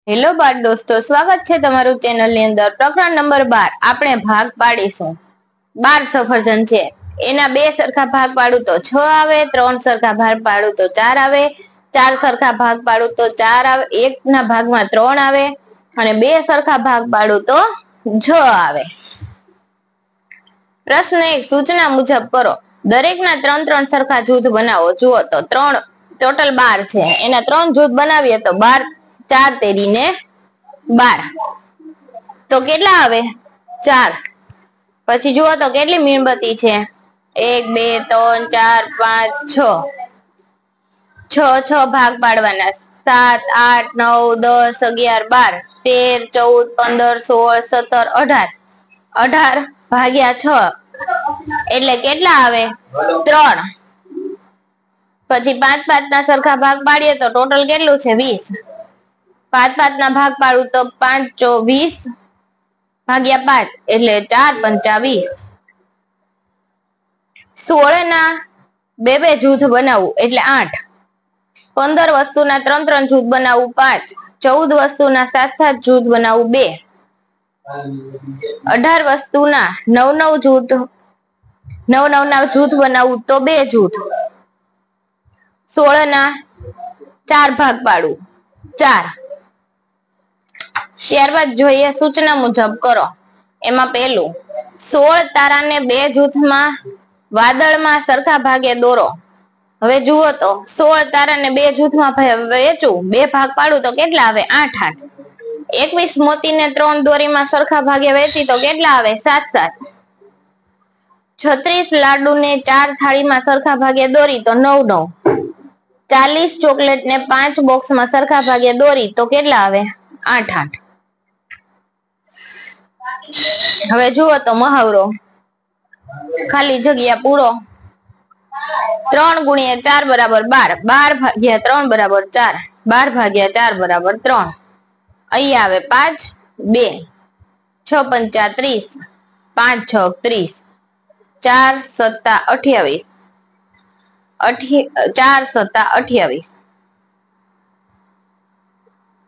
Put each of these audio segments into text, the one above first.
Hello બાળ દોસ્તો, સ્વાગત છે તમારું ચેનલ ની અંદર। પ્રકરણ નંબર 12 આપણે ભાગ પાડીશું। 12 સફરજન છે, એના 2 સરખા ભાગ પાડું તો 6 આવે, 3 સરખા ભાગ પાડું તો 4 આવે, 4 સરખા ભાગ પાડું તો 4 આવે, 1 ના ભાગમાં 3 આવે અને 2 સરખા ભાગ પાડું તો 6 આવે। પ્રશ્ન 1 સૂચના મુજબ કરો। દરેકના 3 સરખા જૂથ બનાવો। જુઓ તો 3 ટોટલ 12 છે, એના 3 જૂથ બનાવીએ તો 12 4 તેરી ને 12 તો કેટલા આવે 4। પછી જુઓ તો કેટલી મીણબત્તી છે 1 2 3 4 5 6 6 ભાગ પાડવાના 7 8 9 10 11 12 13 14 15 16 17 18 ભાગ્યા 6 એટલે કેટલા આવે 3। પછી 5 5 ના સરખા ભાગ પાડીએ તો ટોટલ કેટલું છે 20। 5 5 ના ભાગ પાડું તો 5 ચોક 20 ભાગ્યા 5 એટલે 4 પંચા 20। 16 ના 2 2 જૂથ બનાવવું એટલે 8। 15 વસ્તુના 3 3 જૂથ બનાવવું 5। 14 વસ્તુના 7 7 જૂથ બનાવવું 2। 18 વસ્તુના 9 9 જૂથ 9 9 ના જૂથ બનાવવું તો 2 જૂથ। 16 ના 4 ભાગ પાડવું 4। ત્યારબાદ જોઈએ સૂચના મુજબ કરો। એમાં પહેલું 16 તારાને 2 જૂથમાં વાદળમાં સરખા ભાગે દોરો। હવે જુઓ તો 16 તારાને 2 જૂથમાં વહેંચું 2 ભાગ પાડું તો કેટલા આવે 8 8। 21 મોતીને 3 દોરીમાં સરખા ભાગે વહેંચી તો કેટલા આવે 7 7। 36 લાડુને 4 થાળીમાં સરખા ભાગે દોરી તો 9 9। 40 ચોકલેટને 5 બોક્સમાં સરખા ભાગે દોરી તો કેટલા આવે 8 8। હવે જુઓ તો મહાવરો ખાલી જગ્યા પૂરો। 3 ગુણ્યા 4 બરાબર 12, 12 ભાગ્યા 3 બરાબર 4, 12 ભાગ્યા 4 બરાબર 3। અહીં આવે 5 2 6 પંચા 30, 5 6 30, 4 સત્તા 28, 4 સત્તા 28,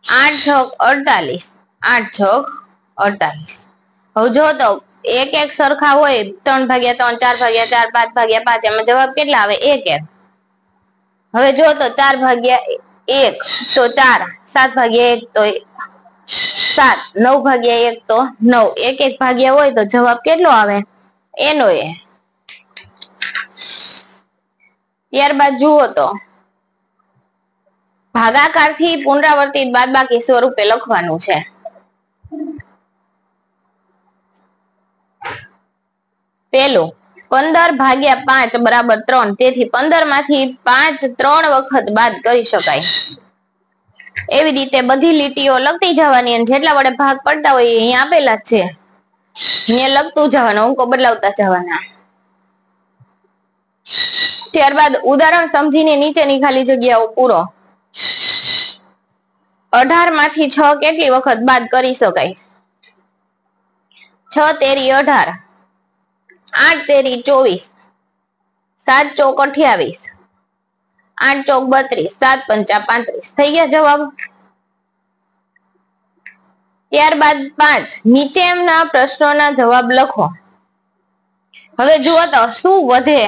8 છોક 48, 8 છોક 48। હવે જો તો એક એક સરખા હોય 3 ભાગ્યા 3, 4 ભાગ્યા 4, 5 ભાગ્યા 5 એમાં જવાબ કેટલા આવે 1 1। હવે જો તો 4 ભાગ્યા 1 તો 4, 7 ભાગ્યા 1 તો 7, 9 ભાગ્યા 1 તો 9, 1 1 ભાગ્યા હોય તો જવાબ કેટલો આવે એનો એ। ત્યારબાદ જુઓ તો ભાગાકાર થી પુનરાવર્તિત બાદબાકી સ્વરૂપે લખવાનું છે। પેલું 15 ભાગ્યા 5 બરાબર 3, તેથી 15 માંથી 5 3 વખત બાદ કરી શકાય। એવી રીતે બધી લીટીઓ લખતી જવાની અને જેટલા વડે ભાગ પડતા હોય એ અહીં આપેલા જ છે, અહીંયા લખતું જવાનું, અંકો બદલાવતા જવાના। ત્યારબાદ ઉદાહરણ સમજીને નીચેની ખાલી જગ્યાઓ પૂરો। 18 માંથી 6 કેટલી વખત બાદ કરી શકાય 6 તેરી 18, 8 તેરી 24, 7 ચોક 28, 8 ચોક 32, 7 પંચા 35 થઈ ગયા જવાબ। ત્યારબાદ 5 નીચેના પ્રશ્નોના જવાબ લખો। હવે જુઓ તો શું વધે,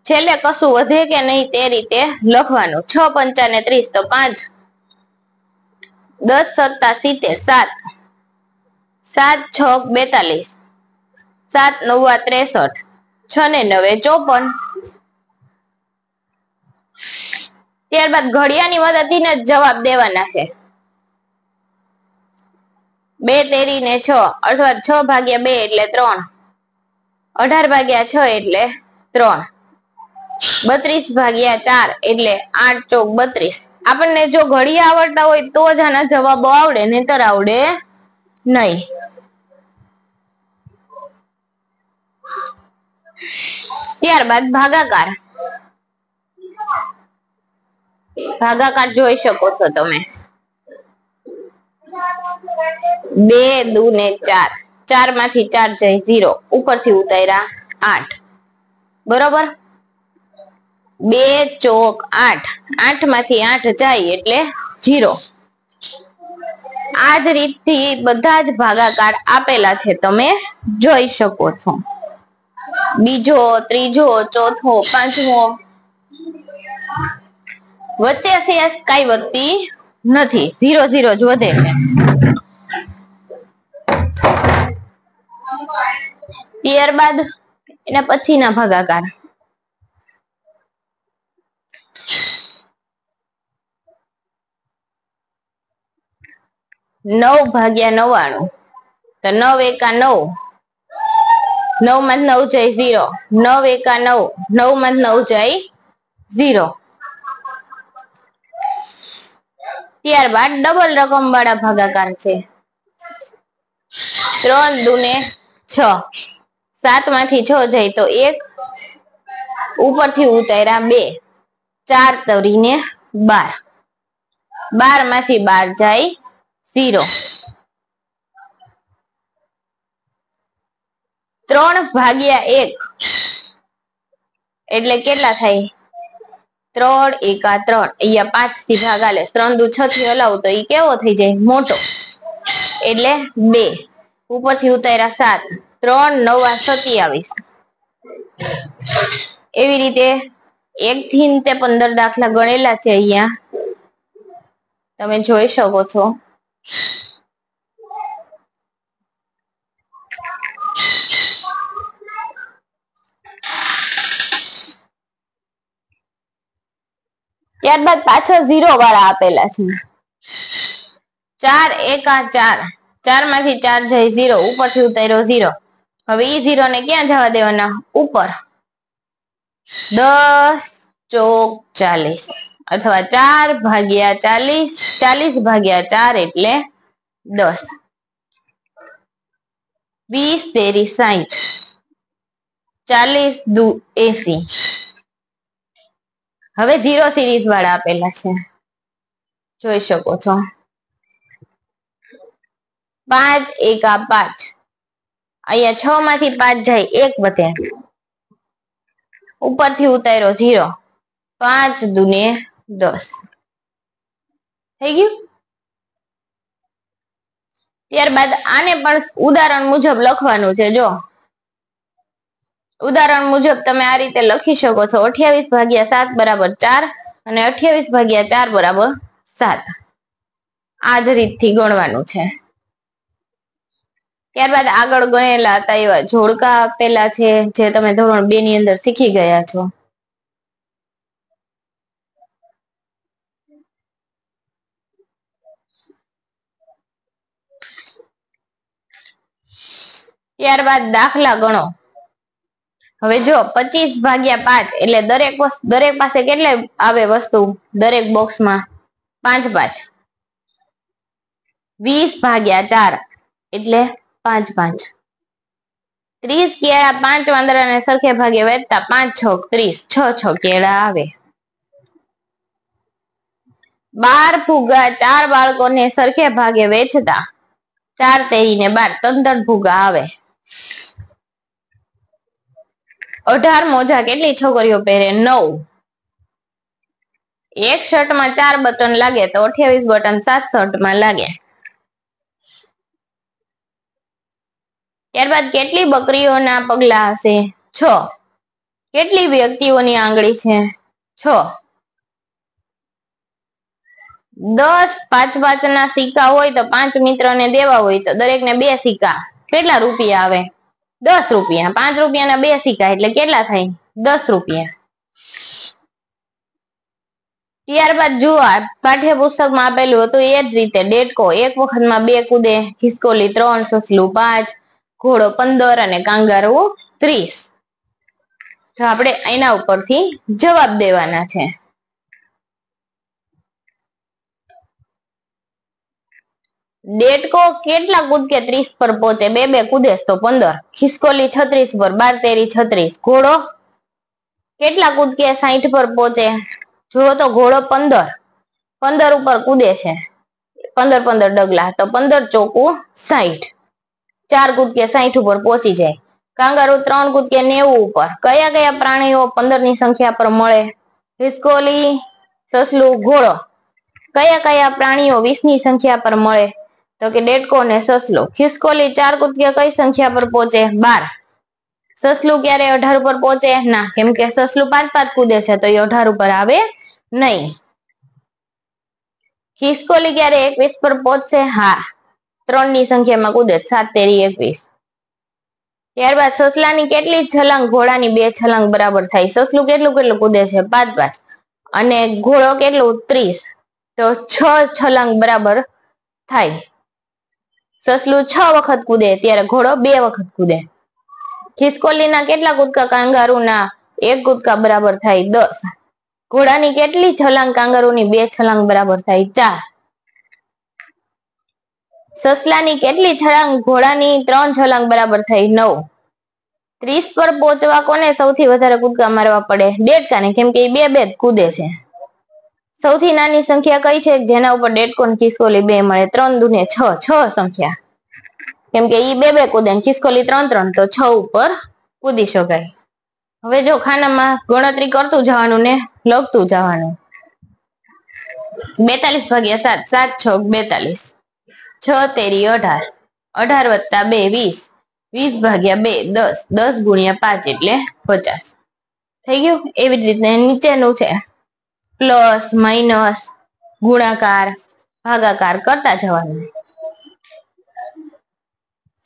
છેલ્લે કશું વધે કે નહીં તે રીતે લખવાનું। 6 પંચા ને 30 તો 5, 10 સત્તા 70, 7, 7 છોક 42, 7 નવા 63, 6 ને 9 54। ત્યારબાદ ઘડિયાની મદદથી જ જવાબ દેવાના છે। 2 તેરી ને 6 અથવા 6 ભાગ્યા 2 એટલે 3, 18 ભાગ્યા 6 એટલે 3, 32 ભાગ્યા 4 એટલે 8 ચોક 32। આપણને જો ઘડિયા આવડતા હોય તો જ આના જવાબો આવડે, નહીતર આવડે નહીં। ત્યારબાદ ભાગાકાર, ભાગાકાર જોઈ શકો છો તમે। 2 દુ ને 4, 4 માંથી 4 જાય 0, ઉપરથી ઉતાર્યા 8 બરોબર। 2 ચોક 8, 8 માંથી 8 જાય એટલે 0। આ જ રીતથી બધા જ ભાગાકાર આપેલા છે, તમે જોઈ શકો છો. બીજો, ત્રીજો, ચોથો, પાંચમો, વચ્ચે શેષ કઈ વધતી નથી, 0 0 જ વધે છે. ત્યારબાદ એના પછીના ભાગાકાર. 9 ભાગ્યા 99, તો 9 એકા 9, 9 માં 9 જાય 0, 9 એકા 9, 9 માં 9 જાય 0. ત્યારબાદ ડબલ રકમ વાળા ભાગાકાર છે. 3 દુને 6, 7 માંથી 6 જાય તો 1, ઉપરથી ઉતાર્યા 2, 4 તરીને 12, 12 માંથી 12 જાય 0. 3 ભાગ્યા 1 એટલે કેટલા થાય? 3 એકા 3, અહીંયા 5 થી ભાગ આલે, 3 દુ 6 થી હલાવું તો એ કેવો થઈ જાય? મોટો. એટલે 2, ઉપરથી ઉતાર્યા 7, 3 9 27. એવી રીતે 1 થી તે 15 દાખલા ગણેલા છે. અહીંયા તમે જોઈ શકો છો. ત્યારબાદ પાછળ 0 વાળા આપેલા છે. 4 એકા 4, 4 માંથી 4 જાય 0, ઉપરથી ઉતાર્યો 0. હવે ઈ 0 ને ક્યાં જવા દેવાના? ઉપર. 10 ચોક 40, અથવા 4 ભાગ્યા 40, 40 ભાગ્યા 4 એટલે 10. 20 તેરી 60, 40 દુ 80. હવે 0 સિરીઝ વાળા આપેલા છે, જોઈ શકો છો. 5 એકા 5, અહીંયા 6 માંથી 5 જાય 1 વધે, ઉપરથી ઉતાર્યો 0, 5 દુને 10. થઈ ગયું. ત્યારબાદ આને પણ ઉદાહરણ મુજબ લખવાનું છે. જો ઉદાહરણ મુજબ તમે આ રીતે લખી શકો છો. 28 ભાગ્યા 7 બરાબર 4 અને 28 ભાગ્યા 4 બરાબર 7. આ જ રીતથી ગણવાનું છે. ત્યારબાદ આગળ ગણેલા હતા એવા જોડકા આપેલા છે, જે તમે ધોરણ 2 ની અંદર શીખી ગયા છો. ત્યારબાદ દાખલા ગણો. હવે જો 25 ભાગ્યા 5 એટલે દરેક પાસે કેટલે આવે વસ્તુ? દરેક બોક્સમાં 5 5. 20 ભાગ્યા 4 એટલે 5 5. 30 કેળા 5 વાંદરાને સરખે ભાગે વેચતા 5 6 30, 6 6 કેળા આવે. 12 ફુગા 4 બાળકોને સરખે ભાગે વેચતા 4 તેરીને 12, 3 ફુગા આવે. 18 મોજા કેટલી છોકરીઓ પહેરે? 9. એક શર્ટમાં 4 બટન લાગે તો 28 બટન 7 શર્ટમાં લાગે. ત્યારબાદ કેટલી બકરીઓના પગલા હશે? 6. કેટલી વ્યક્તિઓની આંગળી છે? 6. 10 5 ના સિક્કા હોય તો 5 મિત્રને દેવા હોય તો દરેકને 2 સિક્કા, કેટલા રૂપિયા આવે? 10 રૂપિયા. 5 રૂપિયાના 2 સિક્કા એટલે કેટલા થાય? 10 રૂપિયા. ત્યારબાદ જુઓ, પાઠ્યપુસ્તકમાં આપેલું હતું એ જ રીતે ડેટકો 1 વખતમાં 2 કૂદે, ખિસકોલી 3, સસલું 5, ઘોડો 15 અને કાંગારૂ 30. તો આપણે એના ઉપરથી જવાબ દેવાના છે. ડેટકો કેટલા કૂદકે 30 પર પહોંચે? 2 2 કૂદે તો 15. ખિસકોલી 36 પર, 12 તેરી 36. ઘોડો કેટલા કૂદકે 60 પર પહોંચે? જો તો ઘોડો 15 ઉપર કૂદે છે, 15 15 ડગલા, તો 15 ચોકુ 60. 4 કૂદકે 60 ઉપર પહોંચી જાય. કાંગારૂ 3 કૂદકે 90 ઉપર. કયા કયા પ્રાણીઓ 15 ની સંખ્યા પર મળે? ખિસકોલી, સસલું, ઘોડો. કયા કયા પ્રાણીઓ 20 ની સંખ્યા પર મળે? તો કે દેડકો ને સસલો. ખિસકોલી 4 કૂદકે કઈ સંખ્યા પર પહોંચે? 12. સસલું ક્યારે 18 ઉપર પહોંચે? ના, કેમ કે સસલું 5 કૂદે છે તો એ 18 ઉપર આવે નહીં. ખિસકોલી ક્યારે 21 પર પહોંચશે? હા, 3 ની સંખ્યામાં કૂદે, 7 તેરી 21. ત્યારબાદ સસલાની કેટલી છલાંગ ઘોડાની 2 છલાંગ બરાબર થાય? સસલું કેટલું કૂદે છે? 5 અને ઘોડો કેટલું? 30. તો 6 છલાંગ બરાબર થાય. સસલું 6 વખત કૂદે ત્યારે ઘોડો 2 વખત કૂદે. ખિસકોલીના કેટલા કૂદકા કાંગારૂના 1 કૂદકા બરાબર થાય? 10. ઘોડાની કેટલી છલાંગ કાંગારૂની 2 છલાંગ બરાબર થાય? 4. સસલાની કેટલી છલાંગ ઘોડાની 3 છલાંગ બરાબર થાય? 9. 30 પર પહોંચવા કોને સૌથી વધારે કૂદકા મારવા પડે? દેડકાને, કેમ કે એ 2 જ કૂદે છે. સૌથી નાની સંખ્યા કઈ છે જેના ઉપર દેડકો અને ખિસકોલી 2 મળે? 3 દુને 6. 6 સંખ્યા, કેમ કે ઈ 2 કૂદે, ખિસકોલી 3 તો 6 ઉપર કૂદી શકાય. હવે જો ખાનામાં ગણતરી કરતું જવાનું ને લખતું જવાનું. 42 ભાગ્યા 7, 7 6 42. 6 તેરી 18, 18 વત્તા 2 20, 20 ભાગ્યા 2 10, 10 ગુણ્યા 5 એટલે 50. થઈ ગયું. એવી જ રીતે નીચેનું છે પ્લસ માઇનસ ગુણાકાર ભાગાકાર કરતા જવાનું.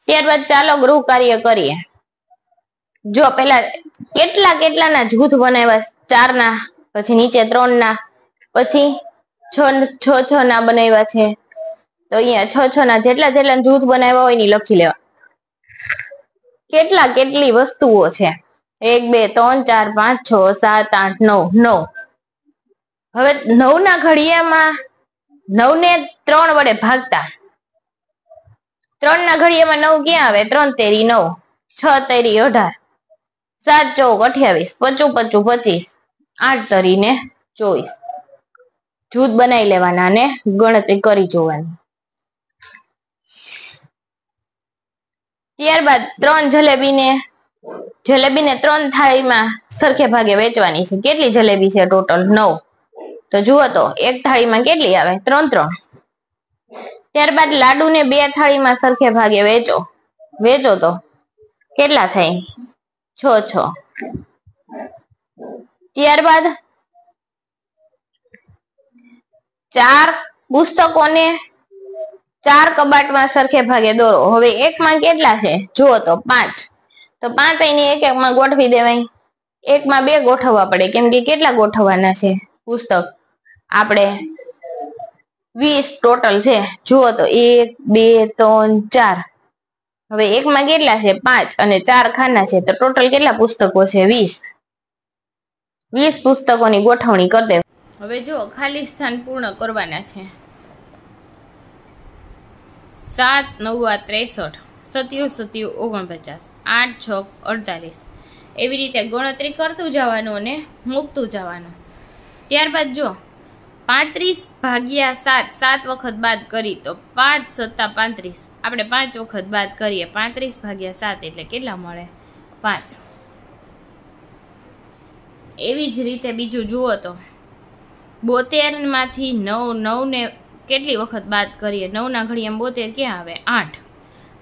ત્યારબાદ ચાલો ગૃહ કાર્ય કરીએ. જો પેલા કેટલાના જૂથ બનાવ્યા? 4 ના, પછી નીચે 3 ના, પછી 6 ના બનાવ્યા છે. તો અહીંયા 6 ના જેટલા જૂથ બનાવ્યા હોય ની લખી લેવા. કેટલી વસ્તુઓ છે? 1 2 3 4 5 6 7 8 9. હવે 9 ના ઘડિયામાં 9 ને 3 વડે ભાગતા. 3 ના ઘડિયામાં 9 ક્યાં આવે? 3 તેરી 9, 6 તેરી 18, 7 ચોક 28, 55 25, 8 તરીને 24. જૂથ બનાવી લેવાના અને ગણતરી કરી જોવાની. ત્યારબાદ 3 જલેબીને 3 થાળીમાં સરખે ભાગે વેચવાની છે. કેટલી જલેબી છે ટોટલ? 9. તો જુઓ તો એક થાળીમાં કેટલી આવે? 3. ત્યારબાદ લાડુને 2 થાળીમાં સરખે ભાગે વેચો તો કેટલા થાય? 6. ત્યારબાદ 4 પુસ્તકોને 4 કબાટમાં સરખે ભાગે દોરો. હવે એકમાં કેટલા છે? જુઓ તો 5. તો 5 અહીંની એકમાં ગોઠવી દેવાય. એકમાં 2 ગોઠવવા પડે, કેમ કે કેટલા ગોઠવવાના છે પુસ્તક? આપણે 20 ટોટલ છે. જુઓ તો 1 2 3 4. હવે એકમાં કેટલા છે? 5 અને 4 ખાના છે, તો ટોટલ કેટલા પુસ્તકો છે? 20. 20 પુસ્તકોની ગોઠવણી કરી દે. હવે જો ખાલી સ્થાન પૂર્ણ કરવાના છે. 7 9 63, 7 7 49, 8 6 48. એવી રીતે ગણતરી કરતું જવાનું અને મૂકતું જવાનું. ત્યારબાદ જો 35 ભાગ્યા 7, 7 વખત બાદ કરી તો 5 7 35. આપણે 5 વખત બાદ કરીએ. 35 ભાગ્યા 7 એટલે કેટલા મળે? 5. એવી જ રીતે બીજું જુઓ તો 72 માંથી 9 ને કેટલી વખત બાદ કરીએ? 9 ના ઘડિયામાં 72 ક્યાં આવે? 8.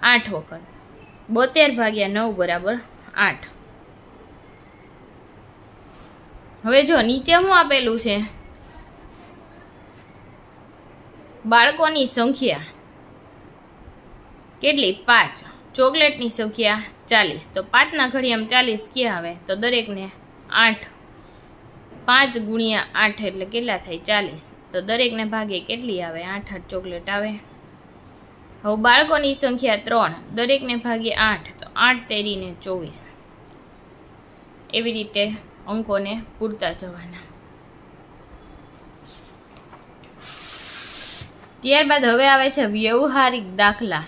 8 વખત. 72 ભાગ્યા 9 બરાબર 8. હવે જો નીચે શું આપેલું છે? બાળકોની સંખ્યા કેટલી? 5. ચોકલેટની સંખ્યા 40. તો 5 ના ઘડિયામાં 40 ક્યાં આવે? તો દરેકને 8. 5 ગુણ્યા 8 એટલે કેટલા થાય? 40. તો દરેકને ભાગે કેટલી આવે? 8 8 ચોકલેટ આવે. હવે બાળકોની સંખ્યા 3, દરેકને ભાગે 8, તો 8 તેરીને 24. એવી રીતે અંકોને પૂરતા જવાના. ત્યારબાદ હવે આવે છે વ્યવહારિક દાખલા.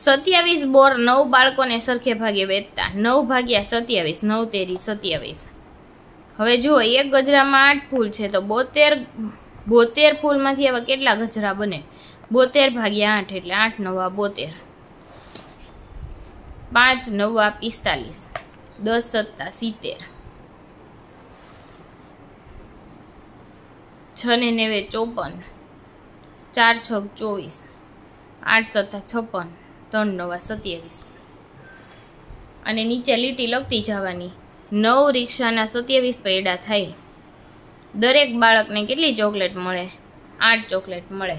27 બોર 9 બાળકોને સરખે ભાગે વેચતા. 9 ભાગ્યા 27, 9 તેરી 27. હવે જુઓ એક ગજરામાં 8 ફૂલ છે, તો 72 ફૂલમાંથી આવા કેટલા ગજરા બને? 72 ભાગ્યા 8 એટલે 8 9 72, 5 9 45, 10 7 70, 6 ને 9 54, 4 6 24, 8 સત્તા 56, 3 નવા 27 અને નીચે લીટી લખતી જવાની. 9 રિક્ષાના 27 પૈડા થાય. દરેક બાળકને કેટલી ચોકલેટ મળે? 8 ચોકલેટ મળે.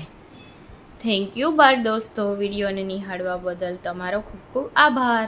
થેન્ક યુ બાળ દોસ્તો. વિડીયોને નિહાળવા બદલ તમારો ખૂબ ખૂબ આભાર.